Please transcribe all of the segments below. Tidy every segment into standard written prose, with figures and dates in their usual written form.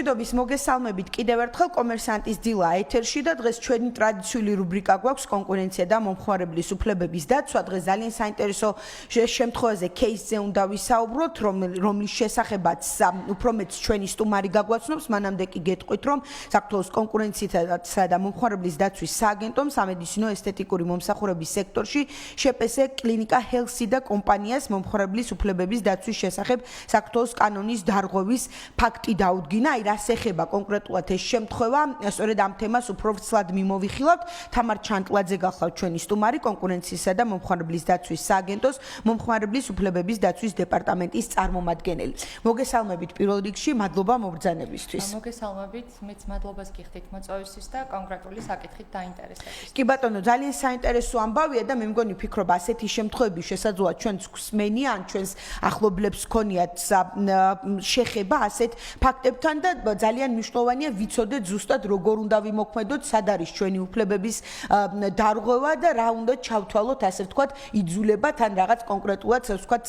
მშვიდობის მოგესალმებით კიდევ ერთხელ კომერსანტის დილა ეთერში და დღეს ჩვენი ტრადიციული რუბრიკა გვაქვს კონკურენცია და მომხმარებლის უფლებების დაცვა. დღეს ძალიან საინტერესო შემთხვევაზე кейსზე უნდა ვისაუბროთ, რომლის შესახებაც უფრო მეც ჩვენი სტუმარი გაგვაცნობს. მანამდე კი გეტყვით, რომ საქართველოს კონკურენციისა და მომხმარებლის დაცვის სააგენტომ სამედიცინო ესთეტიკური მომსახურების სექტორში შეპესე კლინიკა ჰელსი და კომპანიას მომხმარებლის უფლებების დაცვის შესახებ საქართველოს კანონის დარღვევის ფაქტი დაუდგინა. აი რას ეხება კონკრეტულად ეს შემთხვევა, სწორედ ამ თემას უფრო ცლად მიმოვიხილავთ. თამარ ჩანტლაძე გახლავთ ჩვენი სტუმარი კონკურენციისა და მომხმარებლის დაცვის სააგენტოს მომხმარებლის უფლებების დაცვის დეპარტამენტის წარმომადგენელი. მოგესალმებით პირველ რიგში, მადლობა მობრძანებისთვის. მოგესალმებით, მეც მადლობას გიხდით მოწვევისთვის და კონკრეტული საკითხით დაინტერესებისთვის. კი ბატონო, ძალიან საინტერესო ამბავია და მე მგონი ვფიქრობ ასეთი შემთხვევები შესაძლოა ჩვენს გვსმენია ან ჩვენს ახლობლებს ქონიათ შეხება ასეთ ფაქტებთან და ძალიან მნიშვნელოვანია ვიცოდეთ ზუსტად როგორ უნდა ვიმოქმედოთ, სად არის ჩვენი უფლებების დარღვევა და რა უნდა ჩავთვალოთ, ასე ვთქვათ, იძულებათ ან რაღაც კონკრეტულად, ასე ვთქვათ,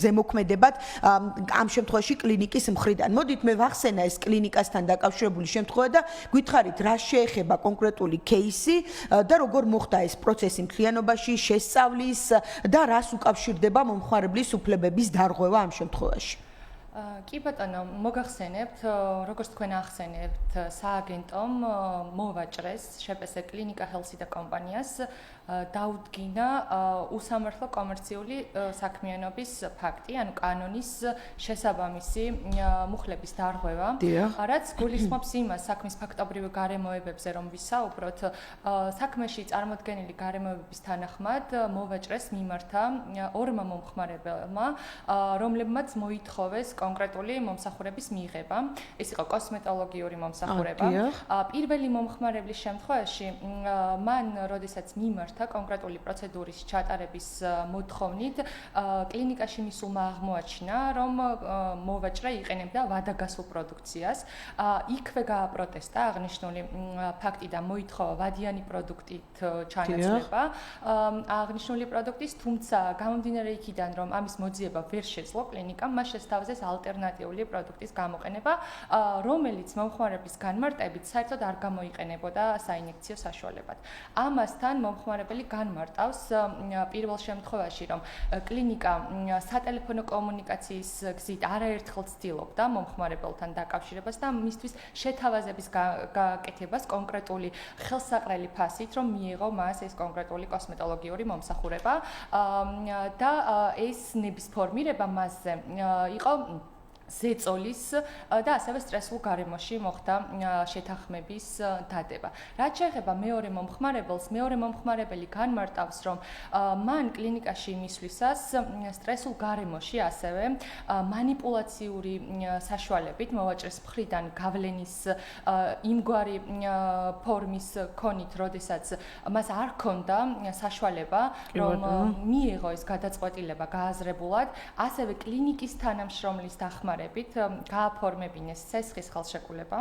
ზემოქმედებათ ამ შემთხვევაში კლინიკის მხრიდან. მოდით მე ვახსენა ეს კლინიკასთან დაკავშირებული შემთხვევა და გითხარით რა შეეხება კონკრეტული кейსი და როგორ მოხდა ეს პროცესი მთლიანობაში, შესწავლის და რას უკავშირდება მომხმარებლის უფლებების დარღვევა ამ შემთხვევაში. კი ბატონო, მოგახსენებთ, როგორც თქვენ ახსენებთ, სააგენტომ მოვაჭრეს შეპესე კლინიკა ჰელსი და კომპანიას დაუდგინა უსამართლო კომერციული საქმიანობის ფაქტი, ანუ კანონის შესაბამისი მუხლების დარღვევა, რაც გულისხმობს იმას საქმის ფაქტობრივ გარემოებებზე, რომ ვისაუბროთ, საქმეში წარმოდგენილი გარემოებების თანახმად მოვაჭრეს მიმართა ორმა მომხმარებელმა, რომლებმაც მოითხოვეს კონკრეტული მომსახურების მიღება. ეს იყო კოსმეტოლოგიური მომსახურება. პირველი მომხმარებლის შემთხვევაში მან, როდესაც მიმართა კონკრეტული პროცედურის ჩატარების მოთხოვნით, კლინიკაში მისულმა აღმოაჩინა, რომ მოვაჭრე იყენებდა ვადაგასულ პროდუქციას. იქვე გააპროტესტა აღნიშნული ფაქტი და მოითხოვა ვადიანი პროდუქტით ჩანაცვლება აღნიშნული პროდუქტის, თუმცა გამომდინარე იქიდან, რომ ამის მოძიება ვერ შეძლო კლინიკამ, მას შესთავაზეს ალტერნატიული პროდუქტის გამოყენება, რომელიც მომხმარებლის განმარტებით საერთოდ არ გამოიყენებოდა საინjekციო საშუალებად. ამასთან მომხმარებელი განმარტავს პირველ შემთხვევაში, რომ კლინიკა სატელეფონო კომუნიკაციის გზით არაერთხელ ცდილობდა მომხმარებელთან დაკავშირებას და მისთვის შეთავაზების გაკეთებას კონკრეტული ხელსაყრელი ფასით, რომ მიიღო მას ეს კონკრეტული კოსმეტოლოგიური მომსახურება და ეს ნების ფორმირება მასზე იყო ზეწოლის და ასევე სტრესულ გარემოში მოხდა შეთანხმების დადება. რაც შეეხება მეორე მომხმარებელს, მეორე მომხმარებელი განმარტავს, რომ მან კლინიკაში მისვლისას სტრესულ გარემოში ასევე მანიპულაციური საშუალებით მოვაჭრეს მხრიდან გავლენის იმგვარი ფორმის ქონით, როდესაც მას არ ჰქონდა საშუალება, რომ მიიღო ეს გადაწყვეტილება გააზრებულად, ასევე კლინიკის თანამშრომლის დახმარებით გააფორმებინეს ცესხის ხელშეკრულება,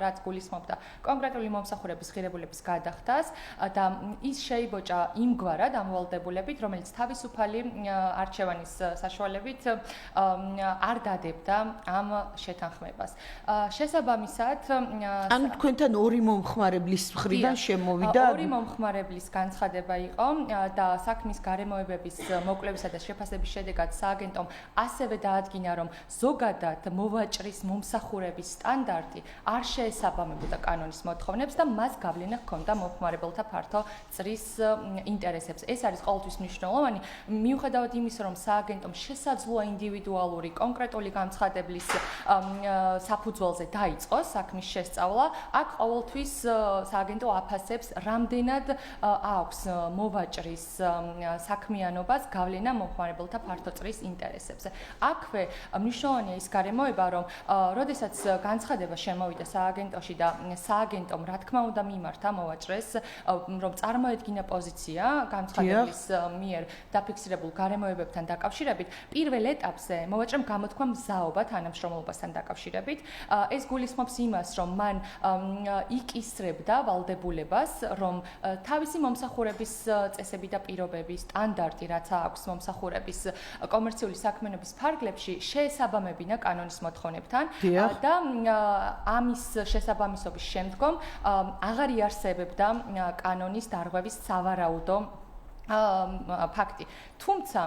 რაც გულისხმობდა კონკრეტული მომსახურების ღირებულების გადახდას და ის შეიბოჭა იმგვარად ამოვალდებულებით, რომელიც თავისუფალი არჩევანის საშუალებით არ დადებდა ამ შეთანხმებას. შესაბამისად, ანუ თქვენთან ორი მომხმარებლის მხრიდან შემოვიდა ორი მომხმარებლის განცხადება იყო და საქმის გარემოებების მოკვლევისა და შეფასების შედეგად სააგენტომ ასევე დაადგინა, რომ ზოგადად მოვაჭრის მომსახურების სტანდარტი არ შეესაბამებოდა კანონის მოთხოვნებს და მას გავლენა ჰქონდა მომხმარებელთა ფართო წრის ინტერესებს. ეს არის ყოველთვის მნიშვნელოვანი, მიუხედავად იმისა, რომ სააგენტომ შესაძლოა ინდივიდუალური კონკრეტული განცხადებლის საფუძველზე დაიწყოს საქმის შესწავლა, აქ ყოველთვის სააგენტო აფასებს, რამდენად აქვს მოვაჭრის საქმიანობას გავლენა მომხმარებელთა ფართო წრის ინტერესებზე. აქვე მნიშვნელოვანია ის გარემოება, რომ როდესაც განცხადება შემოვიდა სააგენტოში და სააგენტომ რა თქმა უნდა მიმართა მოვაჭრეს, რომ წარმოედგინა პოზიცია განცხადების მიერ დაფიქსირებულ გარემოებებთან დაკავშირებით, პირველ ეტაპზე მოვაჭრემ გამოთქვა მზაობა თანამშრომლობასთან დაკავშირებით. ეს გულისხმობს იმას, რომ მან იკისრებდა ვალდებულებას, რომ თავისი მომსახურების წესები და პირობები, სტანდარტი, რაც აქვს მომსახურების კომერციული საქმიანობის ფარგლებში, შეესაბამება მიუწამებინა კანონის მოთხოვნებთან დიახ. და ამის შესაბამისობის შემდგომ აღარ იარსებებდა კანონის დარღვევის სავარაუდო ფაქტი. თუმცა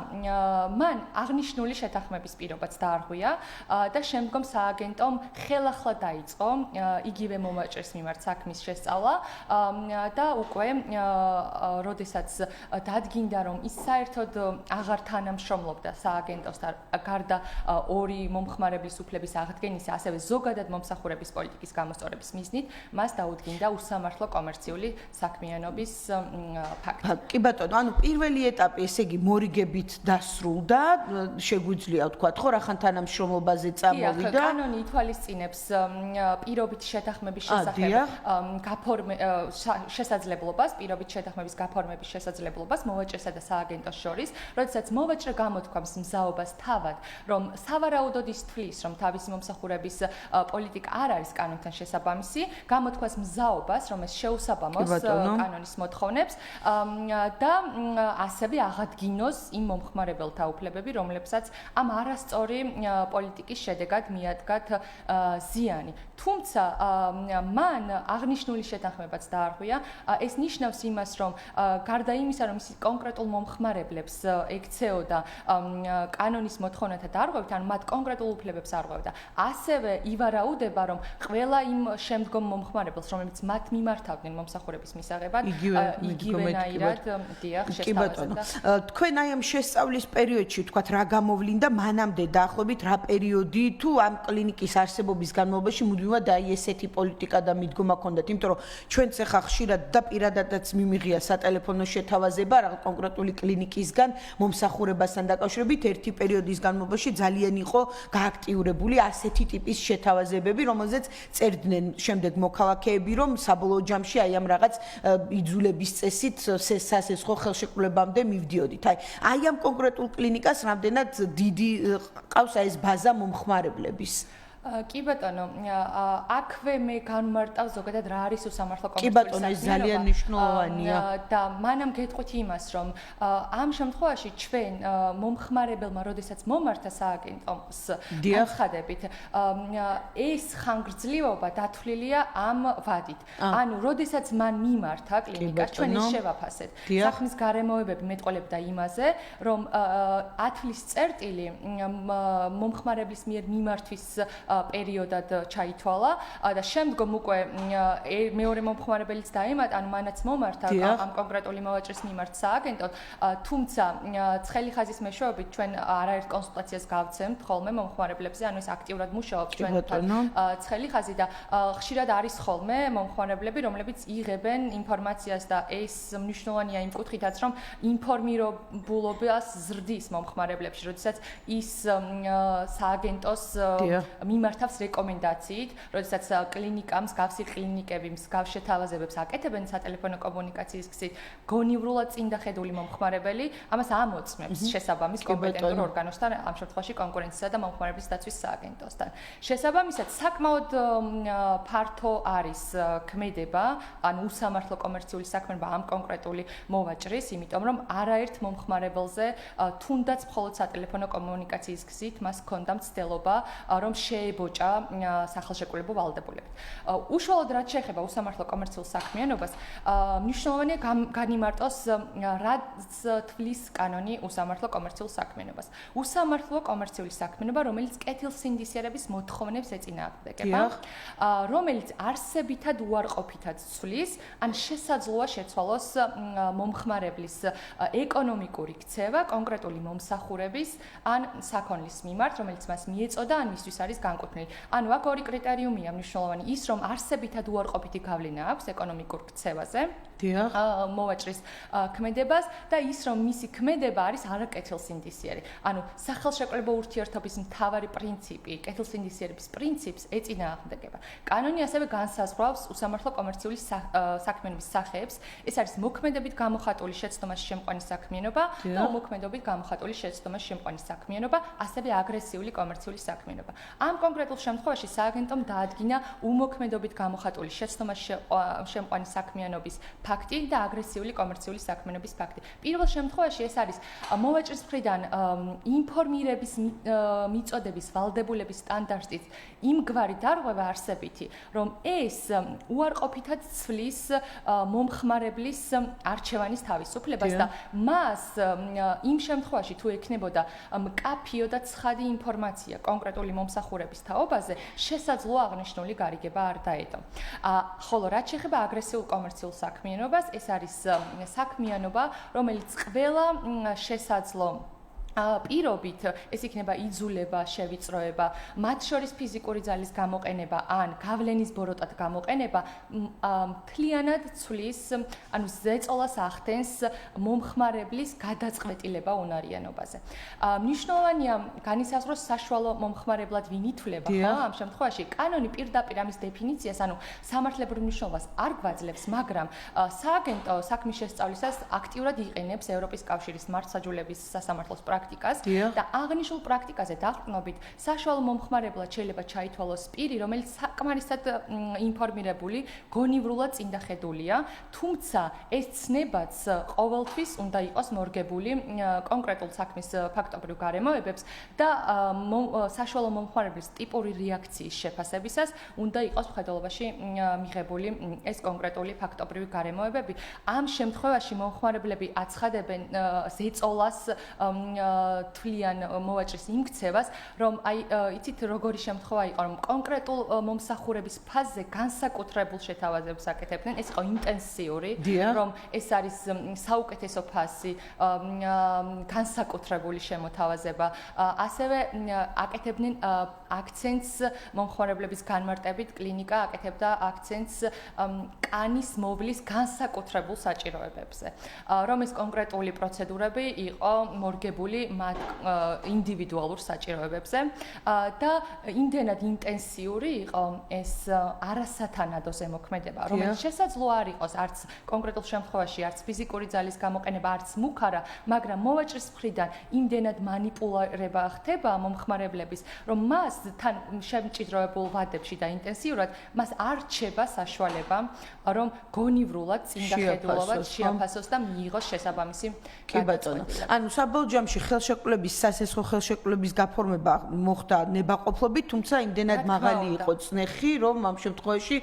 მან აღნიშნული შეთანხმების პირობაც დაარღვია და შემდგომ სააგენტომ ხელახლა დაიწყო იგივე მომაჭრის მიმართ საქმის შესწავლა და უკვე როდესაც დადგინდა რომ ის საერთოდ აღარ თანამშრომლობდა სააგენტოსთან გარდა ორი მომხმარებლის უფლების აღდგენისა, ასევე ზოგადად მომსახურების პოლიტიკის გამოსწორების მიზნით, მას დაუდგინდა უსამართლო კომერციული საქმიანობის ფაქტი. კი ბატონო, პირველი ეტაპი, ესე იგი, მორიგებით დასრულდა, შეგვიძლია ვთქვათ, ხო, რახან თანამშრომლობაზე წამოვიდა. კი, კანონი ითვალისწინებს პირობით შეთანხმების შესაძლებლობას, პირობით შეთანხმების გაფორმების შესაძლებლობას მოვაჭრესა და სააგენტოს შორის, როდესაც მოვაჭრე გამოთქვამს მზაობას თავად, რომ სავარაუდოდ ის თვლის, რომ თავისი მომსახურების პოლიტიკა არ არის კანონთან შესაბამისი, გამოთქვას მზაობას, რომ ეს შეუსაბამოს კანონის მოთხოვნებს და ასევე აღადგინოს იმ მომხმარებელთა უფლებები, რომლებსაც ამ არასწორი პოლიტიკის შედეგად მიადგათ ზიანი. თუმცა მან აღნიშნული შეთანხმებაც დაარღვია. ეს ნიშნავს იმას, რომ გარდა იმისა, რომ ის კონკრეტულ მომხმარებლებს ექცეოდა კანონის მოთხოვნათა დარღვევით, ან მათ კონკრეტულ უფლებებს არღვევდა, ასევე ივარაუდება, რომ ყველა იმ შემდგომ მომხმარებელს, რომლებიც მათ მიმართავდნენ მომსახურების მისაღებად, იგივენაირად დიახ კი ბატონო, თქვენ აი ამ შესწავლის პერიოდში თქვათ რა გამოვლინდა მანამდე დაახლოებით რა პერიოდი თუ ამ კლინიკის არსებობის განმავლობაში მუდმივად აი ესეთი პოლიტიკა და მიდგომა ჰქონდათ, იმიტომ რომ ჩვენც ახლა ხშირად და პირადადაც მიმიღია სატელეფონო შეთავაზება რა კონკრეტული კლინიკისგან მომსახურებასთან დაკავშირებით ერთი პერიოდის განმავლობაში ძალიან იყო გააქტიურებული ასეთი ტიპის შეთავაზებები, რომელზეც წერდნენ შემდეგ მოქალაქეები, რომ საბოლოო ჯამში აი ამ რაღაც იძულების წესით სასესხო ხელშეკრულებამდე მივდიოდით. აი ამ კონკრეტულ კლინიკას რამდენად დიდი ყავს ეს ბაზა მომხმარებლების? კი ბატონო, აქვე მე განმარტავ ზოგადად რა არის უსამართლო კომერციული კი ბატონო, ეს ძალიან მნიშვნელოვანია. და მანამ გეტყვით იმას, რომ ამ შემთხვევაში ჩვენ მომხმარებელმა, როდესაც მომართა სააგენტოს განცხადებით, ეს ხანგრძლივობა დათვლილია ამ ვადით. ანუ, როდესაც მან მიმართა კლინიკას, ჩვენ ეს შევაფასეთ. საქმის გარემოებები მეტყოლებდა იმაზე, რომ ათვლის წერტილი მომხმარებლის მიერ მიმართვის პერიოდად ჩაითვალა და შემდგომ უკვე მეორე მომხმარებელიც დაემატა, ანუ მანაც მომართა ამ კონკრეტული მოვაჭრის მიმართ სააგენტოდ, თუმცა ცხელი ხაზის მეშვეობით ჩვენ არაერთ კონსულტაციას გავცემთ ხოლმე მომხმარებლებზე, ანუ ეს აქტიურად მუშაობს ჩვენთან ცხელი ხაზი და ხშირად არის ხოლმე მომხმარებლები, რომლებიც იღებენ ინფორმაციას და ეს მნიშვნელოვანია იმ კუთხითაც, რომ ინფორმირებულობას ზრდის მომხმარებლებში, როდესაც ის სააგენტოს მიმართავს რეკომენდაციით, როდესაც კლინიკამ, მსგავსი კლინიკები, მსგავს შეთავაზებებს აკეთებენ სატელეფონო კომუნიკაციის გზით, გონივრულად წინ დახედული მომხმარებელი ამას ამოწმებს შესაბამის კომპეტენტურ ორგანოსთან, ამ შემთხვევაში კონკურენციისა და მომხმარებლის დაცვის სააგენტოსთან. შესაბამისად, საკმაოდ ფართო არის ქმედება, ანუ უსამართლო კომერციული საქმიანობა ამ კონკრეტული მოვაჭრის, იმიტომ რომ არაერთ მომხმარებელზე თუნდაც მხოლოდ სატელეფონო კომუნიკაციის გზით მას ჰქონდა მცდელობა, რომ შეებოჭა სახელშეკრულებო ვალდებულებით. უშუალოდ რაც შეეხება უსამართლო კომერციულ საქმიანობას, მნიშვნელოვანია განიმარტოს რაც თვლის კანონი უსამართლო კომერციულ საქმიანობას. უსამართლო კომერციული საქმიანობა, რომელიც კეთილსინდისიერების მოთხოვნებს ეწინააღმდეგება, რომელიც არსებითად უარყოფითად ცვლის, ან შესაძლოა შეცვალოს მომხმარებლის ეკონომიკური ქცევა კონკრეტული მომსახურების ან საქონლის მიმართ, რომელიც მას მიეწოდა ან მისთვის არის განკუთვნილი. ანუ აქ ორი კრიტერიუმია მნიშვნელოვანი, ის რომ არსებითად უარყოფითი გავლენა აქვს ეკონომიკურ ქცევაზე, მოვაჭრის ქმედებას და ის რომ მისი ქმედება არის არაკეთილსინდისიერი. ანუ სახელშეკრულებო ურთიერთობის მთავარი პრინციპი, კეთილსინდისიერების პრინციპს ეწინააღმდეგება. კანონი ასევე განსაზღვრავს უსამართლო კომერციული საქმიანობის სახეებს, ეს არის მოქმედებით გამოხატული შეცდომაში შემყვანი საქმიანობა და უმოქმედობით გამოხატული შეცდომაში შემყვანი საქმიანობა, ასევე აგრესიული კომერციული საქმიანობა. ამ კონკრეტულ შემთხვევაში სააგენტომ დაადგინა უმოქმედობით გამოხატული შეცდომაში შემყვანი საქმიანობის ფაქტი და აგრესიული კომერციული საქმიანობის ფაქტი. პირველ შემთხვევაში ეს არის მოვაჭრის მხრიდან ინფორმირების მიწოდების ვალდებულების სტანდარტის იმგვარი დარღვევა არსებითი, რომ ეს უარყოფითად ცვლის მომხმარებლის არჩევანის თავისუფლებას და მას იმ შემთხვევაში თუ ექნებოდა მკაფიო და ცხადი ინფორმაცია კონკრეტული მომსახურების თაობაზე, შესაძლოა აღნიშნული გარიგება არ დაედო. ხოლო რაც შეეხება აგრესიულ კომერციულ საქმიანობას, ეს არის საქმიანობა, რომელიც ყველა შესაძლო პირობით, ეს იქნება იძულება, შევიწროება, მათ შორის ფიზიკური ძალის გამოყენება ან გავლენის ბოროტად გამოყენება, მთლიანად ცვლის, ანუ ზეწოლას ახდენს მომხმარებლის გადაწყვეტილება უნარიანობაზე. მნიშვნელოვანია განისაზღვროს საშუალო მომხმარებლად ვინ ითვლება, ხო? ამ შემთხვევაში კანონი პირდაპირ ამის დეფინიციას, ანუ სამართლებრივ მნიშვნელობას არ გვაძლევს, მაგრამ სააგენტო საქმის შესწავლისას აქტიურად იყენებს ევროპის კავშირის მართლმსაჯულების სასამართლოს პრაქტიკას და აღნიშნულ პრაქტიკაზე დაყრდნობით საშუალო მომხმარებლად შეიძლება ჩაითვალოს პირი, რომელიც საკმარისად ინფორმირებული, გონივრულად წინდახედულია, თუმცა ეს ცნებაც ყოველთვის უნდა იყოს მორგებული კონკრეტულ საქმის ფაქტობრივ გარემოებებს და საშუალო მომხმარებლის ტიპური რეაქციის შეფასებისას უნდა იყოს მხედველობაში მიღებული ეს კონკრეტული ფაქტობრივი გარემოებები. ამ შემთხვევაში მომხმარებლები აცხადებენ ზეწოლას თვლიან მოვაჭრის იმქცევას, რომ იცით როგორი შემთხვევა იყო, რომ კონკრეტულ მომსახურების ფაზზე განსაკუთრებულ შეთავაზებას აკეთებდნენ, ეს იყო ინტენსიური, რომ ეს არის საუკეთესო ფაზი, განსაკუთრებული შემოთავაზება, ასევე აკეთებდნენ აქცენტს მომხმარებლების განმარტებით, კლინიკა აკეთებდა აქცენტს კანის მოვლის განსაკუთრებულ საჭიროებებზე, რომ ეს კონკრეტული პროცედურები იყო მორგებული მათ ინდივიდუალურ საჭიროებებზე და იმდენად ინტენსიური იყო ეს არასათანადო ზემოქმედება, რომელიც შესაძლოა არ იყოს არც კონკრეტულ შემთხვევაში, არც ფიზიკური ძალის გამოყენება, არც მუქარა, მაგრამ მოვაჭრის მხრიდან იმდენად მანიპულირება ხდება მომხმარებლების, რომ მას თან შემჭიდროებულ ვადებში და ინტენსიურად მას არ რჩება საშუალება, რომ გონივრულად წინდახედულობად შეაფასოს და მიიღოს შესაბამისი გადაწყვეტილება. ანუ საბოლოო ჯამში ხელშეკრულების სასესხო ხელშეკრულების გაფორმება მოხდა ნებაყოფლობით, თუმცა იმდენად მაღალი იყო წნეხი, რომ ამ შემთხვევაში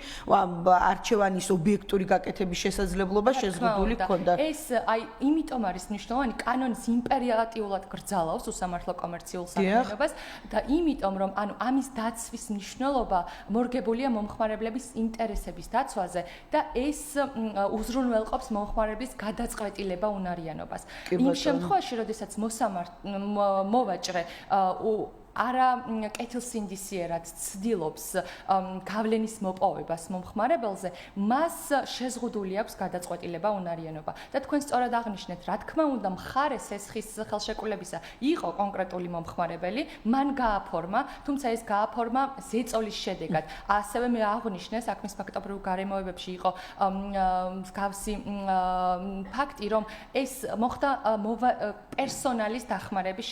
არჩევანის ობიექტური გაკეთების შესაძლებლობა შეზღუდული ჰქონდა. ეს იმიტომ არის მნიშვნელოვანი, კანონის იმპერატიულად გრძალავს უსამართლო კომერციულ საქმიანობას და იმიტომ, რომ ამის დაცვის მნიშვნელობა მორგებულია მომხმარებლების ინტერესების დაცვაზე და ეს უზრუნველყოფს მომხმარებლის გადაწყვეტილება უნარიანობას. იმ შემთხვევაში, როდესაც მოვაჭრე არა კეთილსინდისიერად ცდილობს გავლენის მოპოვებას მომხმარებელზე, მას შეზღუდული აქვს გადაწყვეტილება უნარიანობა. და თქვენ სწორად აღნიშნეთ, რა თქმა უნდა, მხარე სესხის ხელშეკრულებისა იყო კონკრეტული მომხმარებელი, მან გააფორმა, თუმცა ეს გააფორმა ზეწოლის შედეგად. ასევე მე აღვნიშნე საქმის ფაქტობრივ გარემოებებში იყო მსგავსი ფაქტი, რომ ეს მოხდა პერსონალის დახმარების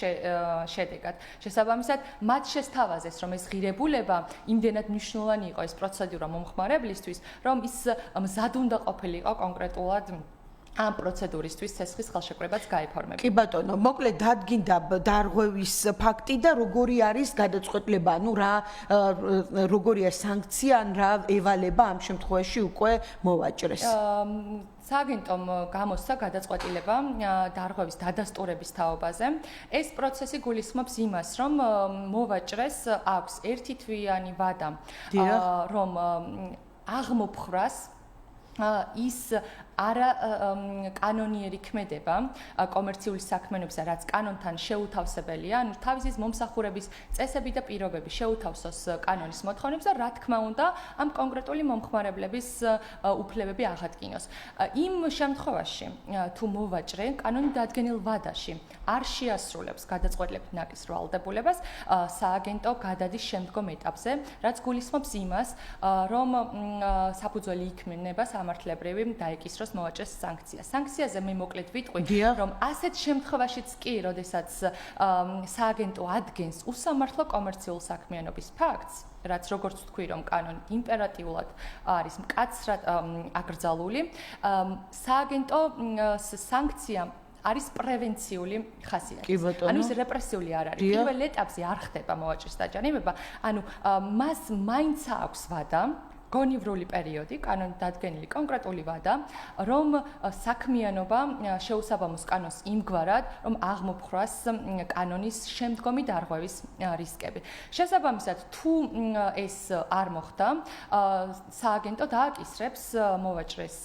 შედეგად. შესაბამისად მათ შესთავაზეს, რომ ეს ღირებულება იმდენად მნიშვნელოვანი იყო ეს პროცედურა მომხმარებლისთვის, რომ ის მზად უნდა ყოფილიყო კონკრეტულად ამ პროცედურისთვის სესხის ხელშეკრულებაც გაიფორმებინა. კი ბატონო, მოკლედ დადგინდა დარღვევის ფაქტი და როგორი არის გადაწყვეტილება, ანუ როგორია სანქცია, ან რა ევალება ამ შემთხვევაში უკვე მოვაჭრეს. სააგენტომ გამოსცა გადაწყვეტილება დარღვევის დადასტურების თაობაზე. ეს პროცესი გულისხმობს იმას, რომ მოვაჭრეს აქვს ერთი თვიანი ვადა, რომ აღმოფხრას ის არა კანონიერი ქმედება კომერციული საქმიანობისა, რაც კანონთან შეუთავსებელია, ანუ თავისის მომსახურების წესები და პირობები შეუთავსოს კანონის მოთხოვნებს და რა თქმა უნდა, ამ კონკრეტული მომხმარებლების უფლებები აღადგინოს. იმ შემთხვევაში, თუ მოვაჭრე კანონი დადგენილ ვადაში არ შეასრულებს გადაწყვეტილებით ნაკის ვალდებულებას, სააგენტო გადადის შემდგომ ეტაპზე, რაც გულისხმობს იმას, რომ საფუძველი იქმნება სამართლებრივი დაეკისროს დაუშვა მოვაჭრეს სანქცია. სანქციაზე მე მოკლედ ვიტყვი, დიახ. რომ ასეთ შემთხვევაშიც კი, როდესაც სააგენტო ადგენს უსამართლო კომერციულ საქმიანობის ფაქტს, რაც როგორც თქვი, რომ კანონი იმპერატიულად არის მკაცრად აკრძალული, სააგენტო სანქცია არის პრევენციული ხასიათის. ანუ ის რეპრესიული არ არის. პირველ ეტაპზე არ ხდება მოვაჭრის დაჯარიმება, ანუ მას მაინც აქვს ვადა, გონივრული პერიოდი, კანონით დადგენილი კონკრეტული ვადა, რომ საქმიანობა შეუსაბამოს კანონს იმგვარად, რომ აღმოფხვრას კანონის შემდგომი დარღვევის რისკები. შესაბამისად, თუ ეს არ მოხდა, სააგენტო დააკისრებს მოვაჭრეს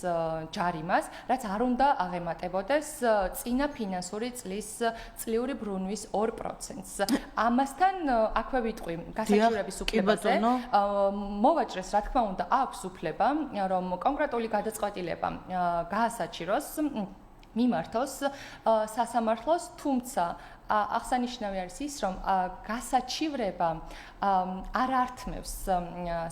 ჯარიმას, რაც არ უნდა აღემატებოდეს წინა ფინანსური წლის წლიური ბრუნვის 2%-ს. ამასთან აქვე ვიტყვი გასაჩივრების უფლებაზე, მოვაჭრეს, რა თქმა უნდა, აქვს უფლება, რომ კონკრეტული გადაწყვეტილება გაასაჩიროს, მიმართოს სასამართლოს, თუმცა აღსანიშნავი არის ის, რომ გასაჩივრება არ ართმევს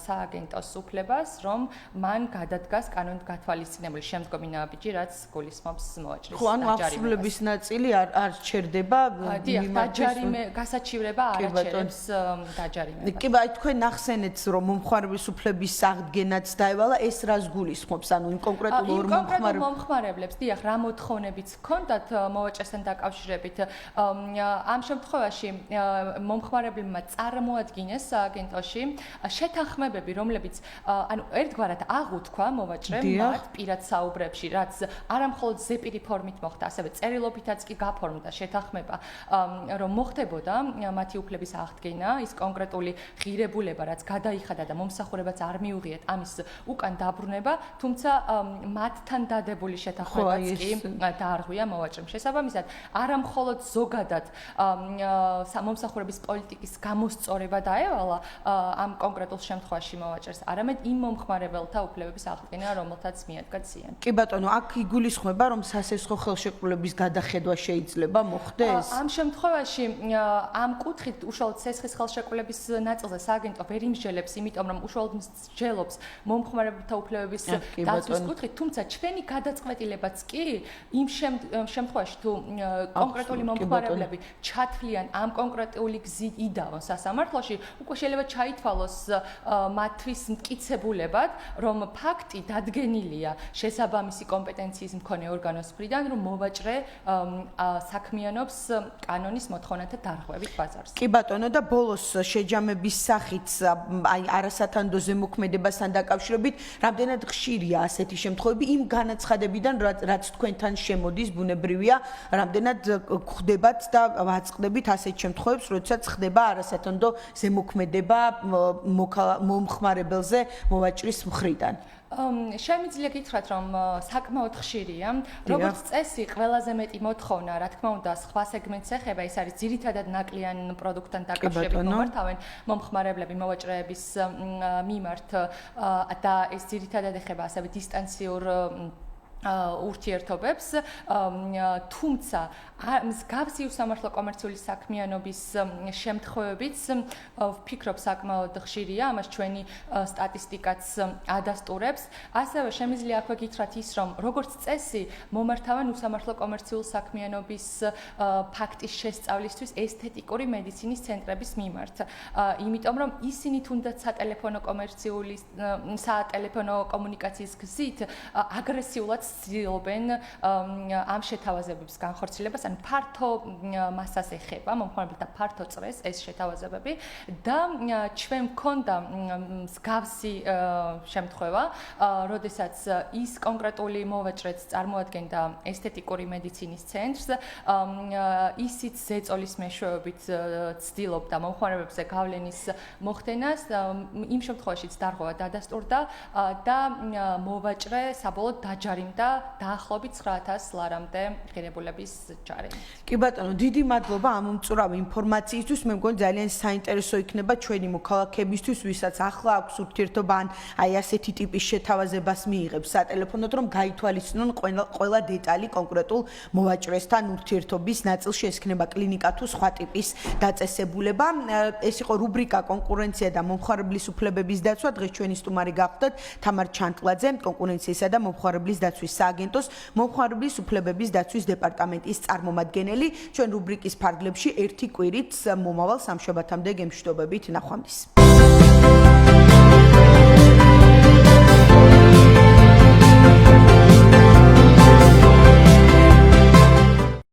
სააგენტოს უფლებას, რომ მან გადადგას კანონით გათვალისწინებული შემდგომი ნაბიჯი, რაც გულისხმობს მოვაჭრის ხო, ანუ აღსრულების ნაწილი არ ჩერდება გასაჩივრება არ აჩერებს დაჯარიმებას. კი, აი თქვენ ახსენეთ, რომ მომხმარების უფლების აღდგენაც დაევალა, ეს რას გულისხმობს? ანუ იმ კონკრეტულ ორ მომხმარებლებს, დიახ, რა მოთხოვნებიც ჰქონდათ მოვაჭრესთან დაკავშირებით, ამ შემთხვევაში მომხმარებლებმა წარმოადგინეს სააგენტოში შეთანხმებები, რომლებიც ანუ ერთგვარად აღუთქვა მოვაჭრემ მათ პირად საუბრებში, რაც არამხოლოდ ზეპირი ფორმით მოხდა, ასევე წერილობითაც კი გაფორმდა შეთანხმება, რომ მოხდებოდა მათი უფლების აღდგენა, ის კონკრეტული ღირებულება, რაც გადაიხადა და მომსახურებაც არ მიუღიათ ამის უკან დაბრუნება, თუმცა მათთან დადებული შეთანხმებაც კი დაარღვია მოვაჭრემ. შესაბამისად, არამხოლოდ ზოგადად მომსახურების პოლიტიკის გამოსწორება დაევალა ამ კონკრეტულ შემთხვევაში მოვაჭრეს, არამედ იმ მომხმარებელთა უფლებების აღდგენა, რომელთაც მიადგა ციან. კი ბატონო, აქ იგულისხმება, რომ სასესხო ხელშეკრულების გადახედვა შეიძლება მოხდეს? ამ შემთხვევაში ამ კუთხით უშუალოდ სესხის ხელშეკრულების ნაწილზე სააგენტო ვერ იმსჯელებს, იმიტომ რომ უშუალოდ მსჯელობს მომხმარებელთა უფლებების დაცვის კუთხით, თუმცა ჩვენი გადაწყვეტილებაც კი იმ შემთხვევაში თუ კონკრეტული მომხმარებლები ჩათვლიან ამ კონკრეტული გზით იდავონ სასამართლოში, უკვე შეიძლება ჩაითვალოს მათთვის მტკიცებულებად, რომ ფაქტი დადგენილია შესაბამისი კომპეტენციის მქონე ორგანოს მხრიდან, რომ მოვაჭრე საქმიანობს კანონის მოთხოვნათა დარღვევით ბაზარს. კი ბატონო, და ბოლოს შეჯამების სახით, აი არასათანადო ზემოქმედებასთან დაკავშირებით, რამდენად ხშირია ასეთი შემთხვევები იმ განაცხადებიდან, რაც თქვენთან შემოდის, ბუნებრივია, რამდენად ხდებათ და ვაწყდებით ასეთ შემთხვევებს, როდესაც ხდება არასათანადო ზემოქმედება მომხმარებელზე მოვაჭრის მხრიდან. შემიძლია გითხრათ, რომ საკმაოდ ხშირია. როგორც წესი, ყველაზე მეტი მოთხოვნა, რა თქმა უნდა, სხვა სეგმენტს ეხება, ეს არის ძირითადად ნაკლიან პროდუქტთან დაკავშირებით მომართავენ მომხმარებლები მოვაჭრეების მიმართ და ეს ძირითადად ეხება ასევე დისტანციურ ურთიერთობებს, თუმცა მსგავსი უსამართლო კომერციული საქმიანობის შემთხვევებიც ვფიქრობ საკმაოდ ხშირია, ამას ჩვენი სტატისტიკაც ადასტურებს. ასევე შემიძლია აქვე გითხრათ ის, რომ როგორც წესი მომართავენ უსამართლო კომერციულ საქმიანობის ფაქტის შესწავლისთვის ესთეტიკური მედიცინის ცენტრების მიმართ. იმიტომ რომ ისინი თუნდაც სატელეფონო კომუნიკაციის გზით აგრესიულად ცდილობენ ამ შეთავაზებების განხორციელებას, ან ფართო მასას ეხება, მომხმარებელთა ფართო წრეს ეს შეთავაზებები და ჩვენ მქონდა მსგავსი შემთხვევა, როდესაც ის კონკრეტული მოვაჭრეც წარმოადგენდა ესთეტიკური მედიცინის ცენტრს, ისიც ზეწოლის მეშვეობით ცდილობდა მომხმარებლებზე გავლენის მოხდენას, იმ შემთხვევაშიც დარღვევა დადასტურდა და მოვაჭრე საბოლოოდ დაჯარიმდა დაახლოებით 900 ლარამდე ღირებულების ჯარიმით. კი ბატონო, დიდი მადლობა ამ უმწურავი ინფორმაციისთვის. მე მგონი ძალიან საინტერესო იქნება ჩვენი მოქალაქეებისთვის, ვისაც ახლა აქვს ურთიერთობა ან აი ასეთი ტიპის შეთავაზებას მიიღებს სატელეფონოდ, რომ გაითვალისწინონ ყველა დეტალი კონკრეტულ მოვაჭრესთან ურთიერთობის ნაწილში, ეს იქნება კლინიკა თუ სხვა ტიპის დაწესებულება. ეს იყო რუბრიკა კონკურენცია და მომხმარებლის უფლებების დაცვა. დღეს ჩვენი სტუმარი გახლდათ თამარ ჩანტლაძე, კონკურენციისა და მომხმარებლის დაცვის დაცვის სააგენტოს მომხმარებლის უფლებების დაცვის დეპარტამენტის წარმომადგენელი. ჩვენ რუბრიკის ფარგლებში ერთი კვირით მომავალ სამშაბათამდე გემშვიდობებით ნახვამდის.